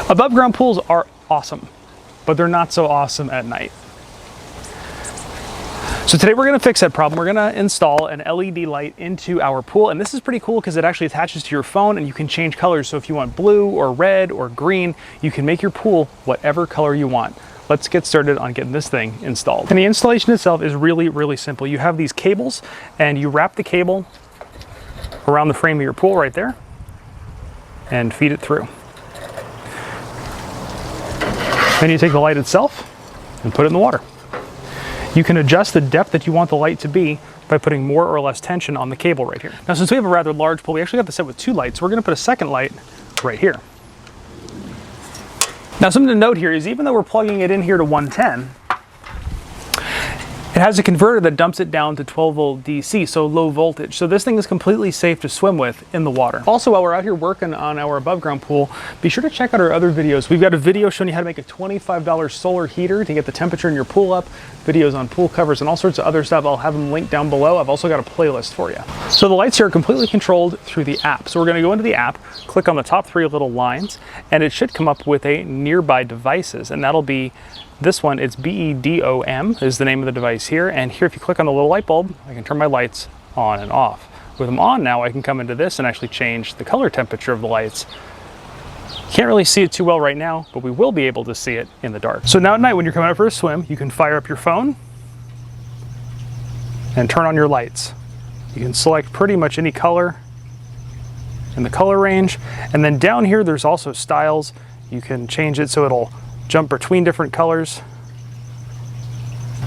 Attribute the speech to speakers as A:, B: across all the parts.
A: Above ground pools are awesome, but they're not so awesome at night. So today we're gonna fix that problem. We're gonna install an LED light into our pool, and this is pretty cool because it actually attaches to your phone and you can change colors. So if you want blue or red or green, you can make your pool whatever color you want. Let's get started on getting this thing installed. And the installation itself is really, really simple. You have these cables and you wrap the cable around the frame of your pool right there and feed it through. Then you take the light itself and put it in the water. You can adjust the depth that you want the light to be by putting more or less tension on the cable right here. Now, since we have a rather large pool, we actually got the set with 2 lights. So we're gonna put a second light right here. Now, something to note here is even though we're plugging it in here to 110, it has a converter that dumps it down to 12 volt DC, so low voltage. So this thing is completely safe to swim with in the water. Also, while we're out here working on our above ground pool, be sure to check out our other videos. We've got a video showing you how to make a $25 solar heater to get the temperature in your pool up, videos on pool covers and all sorts of other stuff. I'll have them linked down below. I've also got a playlist for you. So the lights here are completely controlled through the app. So we're gonna go into the app, click on the top 3 little lines, and it should come up with a nearby devices, and that'll be this one. It's BEDOM is the name of the device here. And here, if you click on the little light bulb, I can turn my lights on and off. With them on now, I can come into this and actually change the color temperature of the lights. Can't really see it too well right now, but we will be able to see it in the dark. So now at night when you're coming out for a swim, you can fire up your phone and turn on your lights. You can select pretty much any color in the color range. And then down here, there's also styles. You can change it so it'll jump between different colors.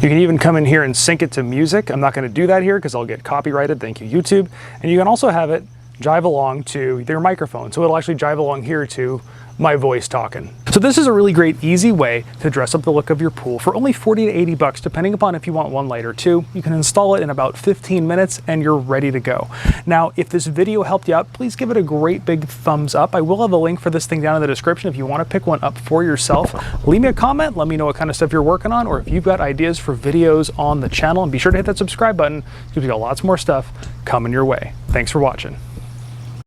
A: You can even come in here and sync it to music. I'm not going to do that here because I'll get copyrighted. Thank you, YouTube. And you can also have it jive along to your microphone. So it'll actually jive along here to my voice talking. So this is a really great, easy way to dress up the look of your pool for only 40 to 80 bucks, depending upon if you want 1 light or 2. You can install it in about 15 minutes and you're ready to go. Now, if this video helped you out, please give it a great big thumbs up. I will have a link for this thing down in the description if you want to pick one up for yourself. Leave me a comment, let me know what kind of stuff you're working on, or if you've got ideas for videos on the channel, and be sure to hit that subscribe button because we got lots more stuff coming your way. Thanks for watching.